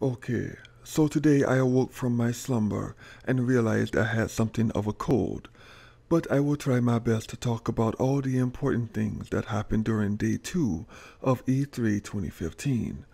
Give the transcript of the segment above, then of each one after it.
Okay, so today I awoke from my slumber and realized I had something of a cold. But I will try my best to talk about all the important things that happened during day 2 of E3 2015.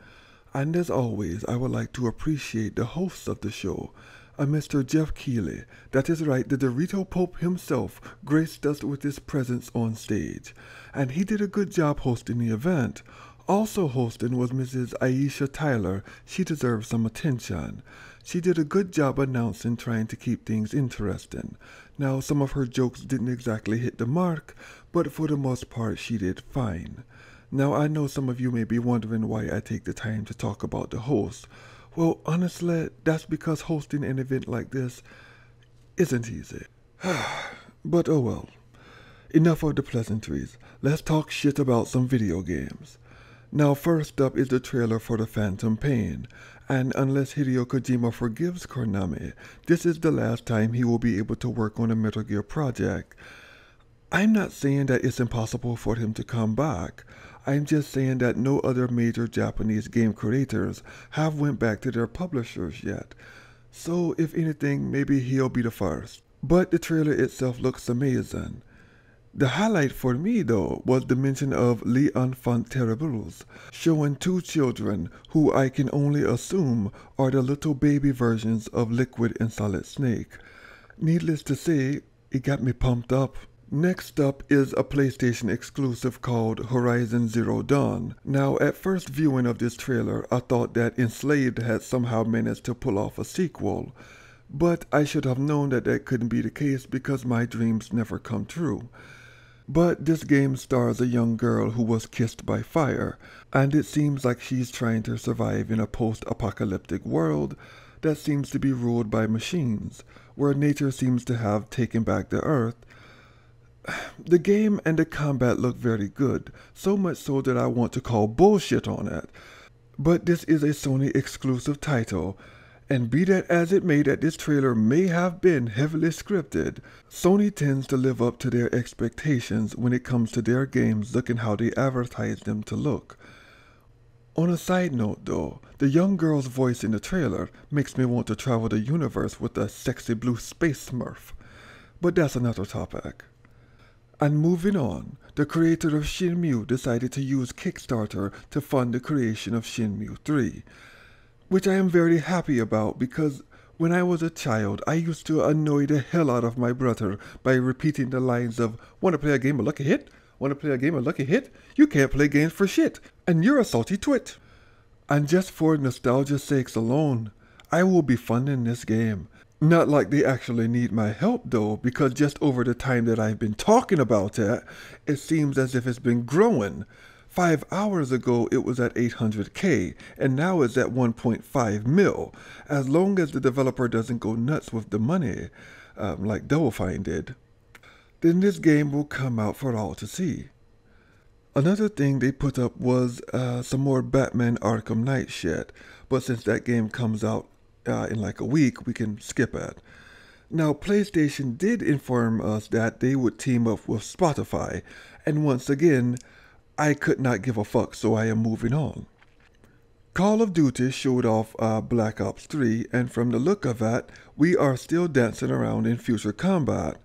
And as always, I would like to appreciate the hosts of the show, a Mr. Jeff Keighley. That is right, the Dorito Pope himself graced us with his presence on stage. And he did a good job hosting the event. Also hosting was Mrs. Aisha Tyler. She deserves some attention. She did a good job announcing, trying to keep things interesting. Now, some of her jokes didn't exactly hit the mark, but for the most part, she did fine. Now, I know some of you may be wondering why I take the time to talk about the host. Well, honestly, that's because hosting an event like this isn't easy. But oh well. Enough of the pleasantries. Let's talk shit about some video games. Now, first up is the trailer for The Phantom Pain, and unless Hideo Kojima forgives Konami, this is the last time he will be able to work on a Metal Gear project. I'm not saying that it's impossible for him to come back. I'm just saying that no other major Japanese game creators have went back to their publishers yet. So if anything, maybe he'll be the first. But the trailer itself looks amazing. The highlight for me, though, was the mention of Les Enfants Terribles, showing two children who I can only assume are the little baby versions of Liquid and Solid Snake. Needless to say, it got me pumped up. Next up is a PlayStation exclusive called Horizon Zero Dawn. Now, at first viewing of this trailer, I thought that Enslaved had somehow managed to pull off a sequel. But I should have known that that couldn't be the case because my dreams never come true. But this game stars a young girl who was kissed by fire, and it seems like she's trying to survive in a post-apocalyptic world that seems to be ruled by machines, where nature seems to have taken back the earth. The game and the combat look very good, so much so that I want to call bullshit on it. But this is a Sony exclusive title, and be that as it may that this trailer may have been heavily scripted, Sony tends to live up to their expectations when it comes to their games looking how they advertise them to look. On a side note though, the young girl's voice in the trailer makes me want to travel the universe with a sexy blue space smurf. But that's another topic. And moving on, the creator of Shenmue decided to use Kickstarter to fund the creation of Shenmue 3. Which I am very happy about because when I was a child, I used to annoy the hell out of my brother by repeating the lines of, "Wanna play a game of Lucky Hit? Wanna play a game of Lucky Hit? You can't play games for shit, and you're a salty twit." And just for nostalgia's sakes alone, I will be funding this game. Not like they actually need my help though, because just over the time that I've been talking about it, it seems as if it's been growing. 5 hours ago, it was at 800K, and now it's at 1.5 mil, as long as the developer doesn't go nuts with the money, like Double Fine did. Then this game will come out for all to see. Another thing they put up was some more Batman Arkham Knight shit, but since that game comes out in like a week, we can skip it. Now, PlayStation did inform us that they would team up with Spotify, and once again, I could not give a fuck, so I am moving on. Call of Duty showed off Black Ops 3, and from the look of it, we are still dancing around in future combat.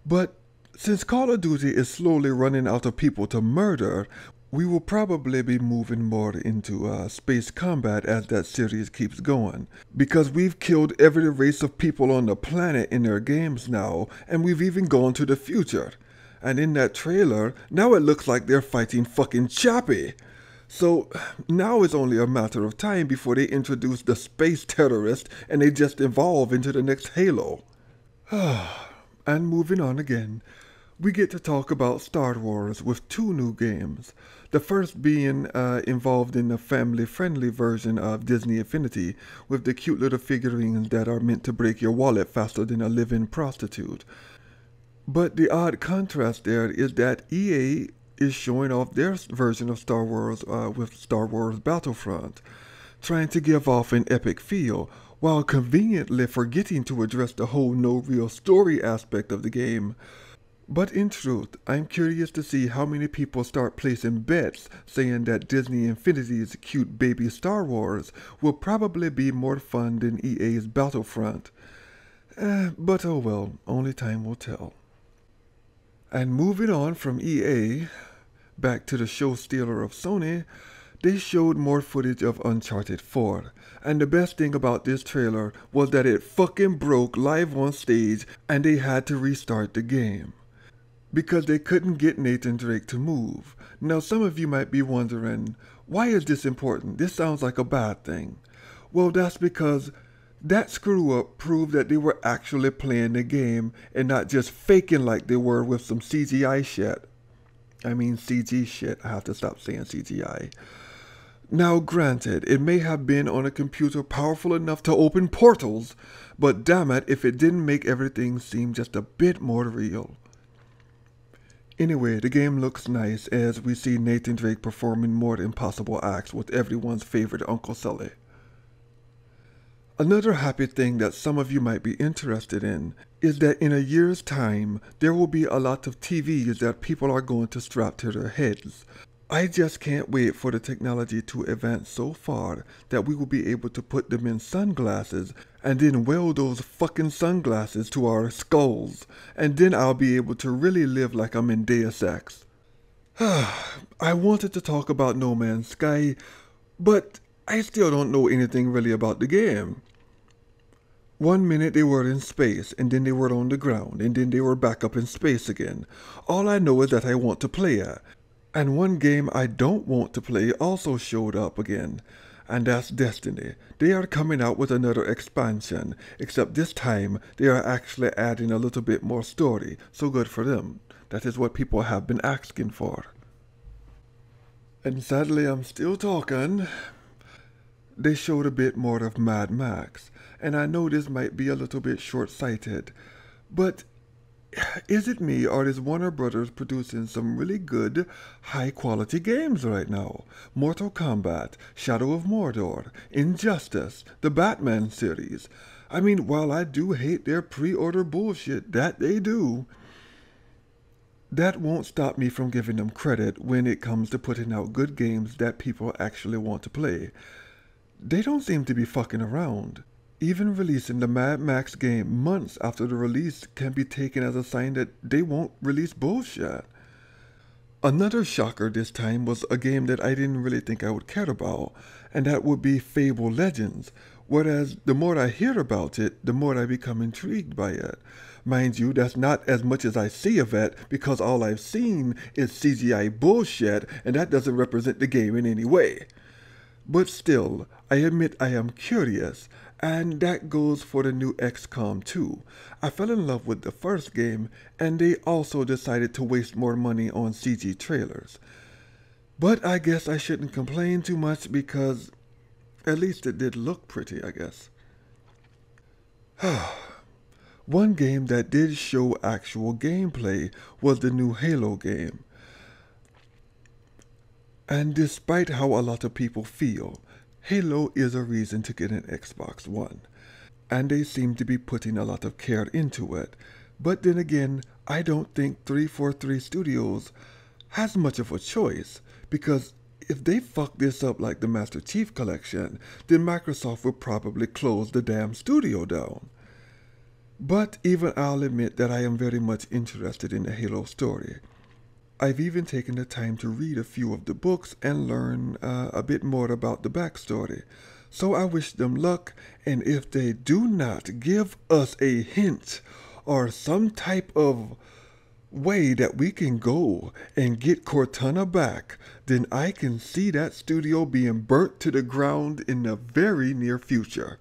But since Call of Duty is slowly running out of people to murder, we will probably be moving more into space combat as that series keeps going. Because we've killed every race of people on the planet in their games now, and we've even gone to the future. And in that trailer, now it looks like they're fighting fucking Chappie. So now it's only a matter of time before they introduce the space terrorist and they just evolve into the next Halo. And moving on again, we get to talk about Star Wars with 2 new games. The first being involved in a family-friendly version of Disney Infinity with the cute little figurines that are meant to break your wallet faster than a live-in prostitute. But the odd contrast there is that EA is showing off their version of Star Wars with Star Wars Battlefront, trying to give off an epic feel, while conveniently forgetting to address the whole no real story aspect of the game. But in truth, I'm curious to see how many people start placing bets saying that Disney Infinity's cute baby Star Wars will probably be more fun than EA's Battlefront. But oh well, only time will tell. And moving on from EA, back to the show stealer of Sony, they showed more footage of Uncharted 4. And the best thing about this trailer was that it fucking broke live on stage and they had to restart the game because they couldn't get Nathan Drake to move. Now some of you might be wondering, why is this important? This sounds like a bad thing. Well, that's because that screw up proved that they were actually playing the game and not just faking like they were with some CGI shit. I mean CG shit, I have to stop saying CGI. Now granted, it may have been on a computer powerful enough to open portals, but damn it if it didn't make everything seem just a bit more real. Anyway, the game looks nice as we see Nathan Drake performing more impossible acts with everyone's favorite Uncle Sully. Another happy thing that some of you might be interested in is that in a year's time, there will be a lot of TVs that people are going to strap to their heads. I just can't wait for the technology to advance so far that we will be able to put them in sunglasses and then weld those fucking sunglasses to our skulls, and then I'll be able to really live like I'm in Deus Ex. I wanted to talk about No Man's Sky, but I still don't know anything really about the game. One minute they were in space, and then they were on the ground, and then they were back up in space again. All I know is that I want to play it. And one game I don't want to play also showed up again, and that's Destiny. They are coming out with another expansion, except this time they are actually adding a little bit more story, so good for them. That is what people have been asking for. And sadly I'm still talking. They showed a bit more of Mad Max, and I know this might be a little bit short-sighted, but is it me or is Warner Brothers producing some really good, high-quality games right now? Mortal Kombat, Shadow of Mordor, Injustice, the Batman series. I mean, while I do hate their pre-order bullshit, that they do, that won't stop me from giving them credit when it comes to putting out good games that people actually want to play. They don't seem to be fucking around. Even releasing the Mad Max game months after the release can be taken as a sign that they won't release bullshit. Another shocker this time was a game that I didn't really think I would care about, and that would be Fable Legends, whereas the more I hear about it, the more I become intrigued by it. Mind you, that's not as much as I see of it, because all I've seen is CGI bullshit, and that doesn't represent the game in any way. But still, I admit I am curious, and that goes for the new XCOM 2. I fell in love with the first game, and they also decided to waste more money on CG trailers. But I guess I shouldn't complain too much because at least it did look pretty, I guess. One game that did show actual gameplay was the new Halo game. And despite how a lot of people feel, Halo is a reason to get an Xbox One, and they seem to be putting a lot of care into it. But then again, I don't think 343 Studios has much of a choice, because if they fuck this up like the Master Chief Collection, then Microsoft will probably close the damn studio down. But even I'll admit that I am very much interested in the Halo story. I've even taken the time to read a few of the books and learn a bit more about the backstory. So I wish them luck, and if they do not give us a hint or some type of way that we can go and get Cortana back, then I can see that studio being burnt to the ground in the very near future.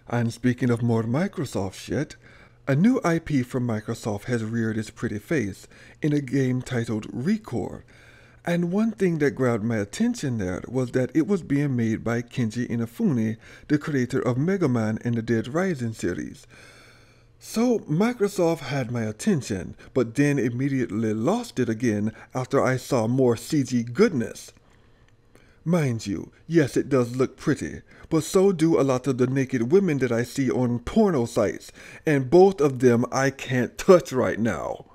And speaking of more Microsoft shit, a new IP from Microsoft has reared its pretty face in a game titled Recore. And one thing that grabbed my attention there was that it was being made by Kenji Inafune, the creator of Mega Man and the Dead Rising series. So Microsoft had my attention, but then immediately lost it again after I saw more CG goodness. Mind you, yes, it does look pretty, but so do a lot of the naked women that I see on porno sites, and both of them I can't touch right now.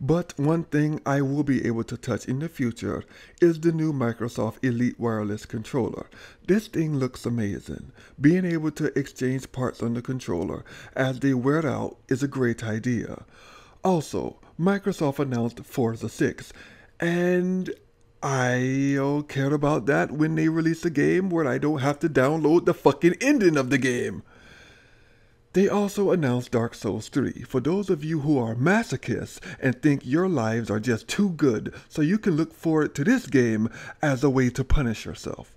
But one thing I will be able to touch in the future is the new Microsoft Elite Wireless Controller. This thing looks amazing. Being able to exchange parts on the controller as they wear out is a great idea. Also, Microsoft announced Forza 6, and I don't care about that when they release a game where I don't have to download the fucking ending of the game. They also announced Dark Souls 3 for those of you who are masochists and think your lives are just too good, so you can look forward to this game as a way to punish yourself.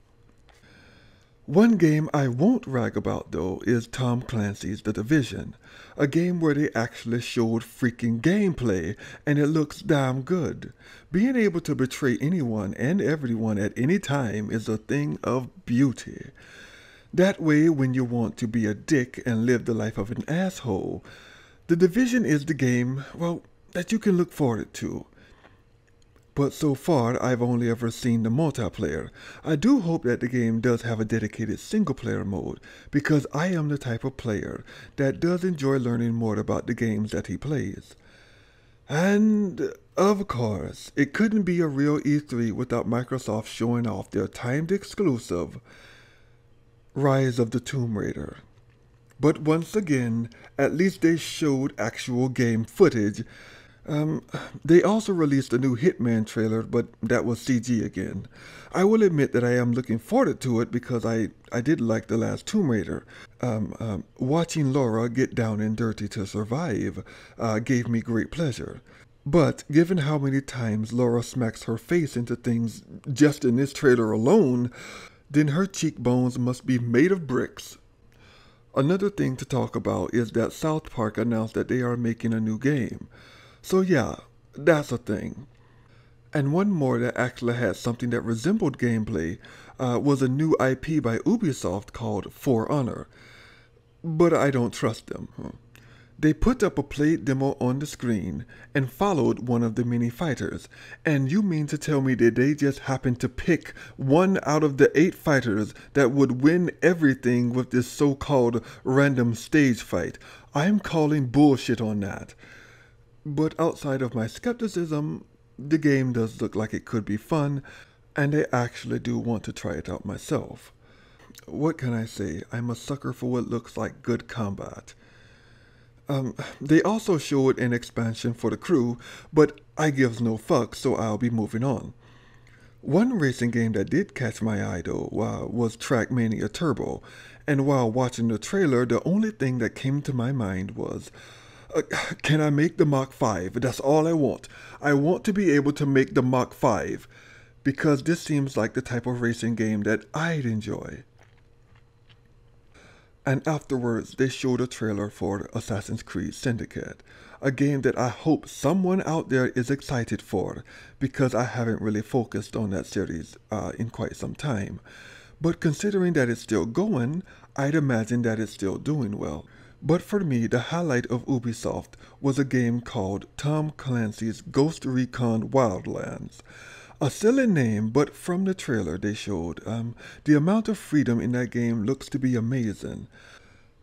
One game I won't rag about though is Tom Clancy's The Division, a game where they actually showed freaking gameplay and it looks damn good. Being able to betray anyone and everyone at any time is a thing of beauty. That way, when you want to be a dick and live the life of an asshole, The Division is the game, well, that you can look forward to. But so far, I've only ever seen the multiplayer. I do hope that the game does have a dedicated single-player mode, because I am the type of player that does enjoy learning more about the games that he plays. And, of course, it couldn't be a real E3 without Microsoft showing off their timed exclusive, Rise of the Tomb Raider. But once again, at least they showed actual game footage. They also released a new Hitman trailer, but that was CG again. I will admit that I am looking forward to it because I did like the last Tomb Raider. Watching Laura get down and dirty to survive gave me great pleasure. But given how many times Laura smacks her face into things just in this trailer alone, then her cheekbones must be made of bricks. Another thing to talk about is that South Park announced that they are making a new game. So yeah, that's a thing. And one more that actually had something that resembled gameplay was a new IP by Ubisoft called For Honor. But I don't trust them. They put up a played demo on the screen and followed one of the mini fighters. And you mean to tell me that they just happened to pick one out of the 8 fighters that would win everything with this so-called random stage fight? I'm calling bullshit on that. But outside of my skepticism, the game does look like it could be fun, and I actually do want to try it out myself. What can I say? I'm a sucker for what looks like good combat. They also showed an expansion for the crew, but I gives no fuck, so I'll be moving on. One racing game that did catch my eye though was Trackmania Turbo, and while watching the trailer, the only thing that came to my mind was, can I make the Mach 5? That's all I want. I want to be able to make the Mach 5, because this seems like the type of racing game that I'd enjoy. And afterwards, they showed a trailer for Assassin's Creed Syndicate, a game that I hope someone out there is excited for, because I haven't really focused on that series in quite some time. But considering that it's still going, I'd imagine that it's still doing well. But for me, the highlight of Ubisoft was a game called Tom Clancy's Ghost Recon Wildlands. A silly name, but from the trailer they showed, the amount of freedom in that game looks to be amazing.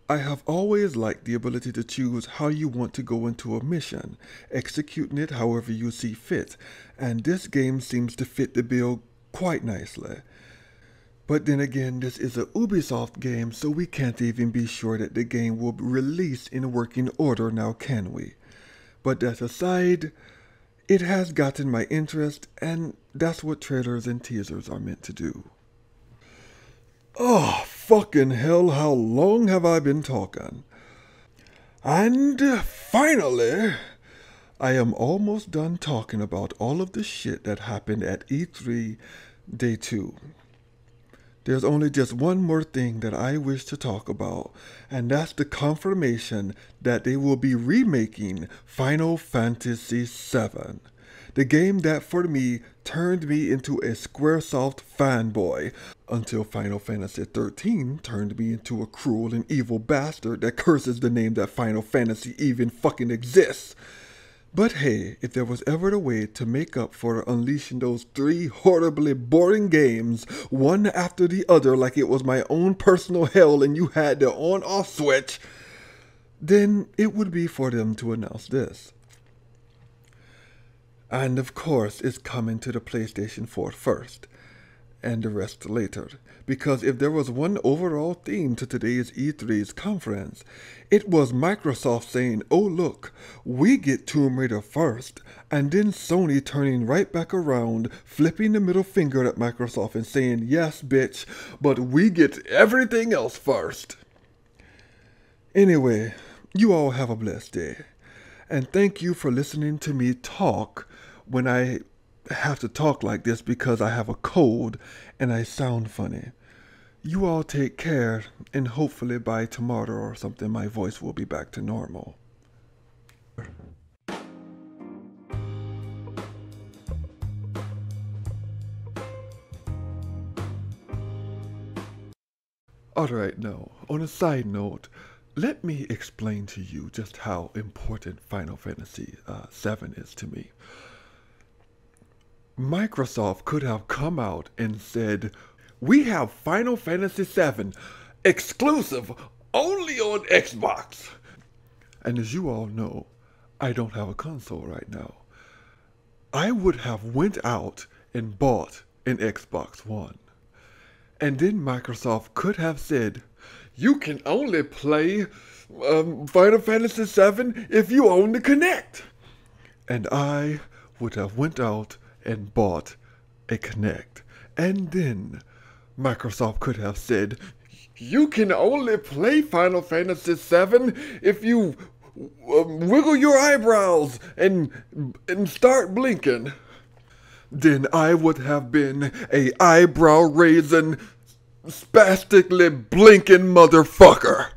I have always liked the ability to choose how you want to go into a mission, executing it however you see fit, and this game seems to fit the bill quite nicely. But then again, this is a Ubisoft game, so we can't even be sure that the game will be released in working order now, can we? But that aside, it has gotten my interest, and that's what trailers and teasers are meant to do. Oh, fucking hell, how long have I been talking? And finally, I am almost done talking about all of the shit that happened at E3 Day 2. There's only just one more thing that I wish to talk about, and that's the confirmation that they will be remaking Final Fantasy VII. The game that, for me, turned me into a Squaresoft fanboy, until Final Fantasy XIII turned me into a cruel and evil bastard that curses the name that Final Fantasy even fucking exists. But hey, if there was ever a way to make up for unleashing those 3 horribly boring games, one after the other like it was my own personal hell and you had the on-off switch, then it would be for them to announce this. And of course, it's coming to the PlayStation 4 first, and the rest later. Because if there was one overall theme to today's E3's conference, it was Microsoft saying, oh look, we get Tomb Raider first, and then Sony turning right back around, flipping the middle finger at Microsoft and saying, yes bitch, but we get everything else first. Anyway, you all have a blessed day. And thank you for listening to me talk when I have to talk like this because I have a cold and I sound funny. You all take care, and hopefully by tomorrow or something my voice will be back to normal. Alright, now, on a side note, let me explain to you just how important Final Fantasy VII is to me. Microsoft could have come out and said, we have Final Fantasy VII exclusive only on Xbox. And as you all know, I don't have a console right now. I would have went out and bought an Xbox One. And then Microsoft could have said, you can only play Final Fantasy VII if you own the Kinect. And I would have went out and bought a Kinect. And then Microsoft could have said, you can only play Final Fantasy VII if you wiggle your eyebrows and start blinking. Then I would have been a eyebrow-raising, spastically blinking motherfucker.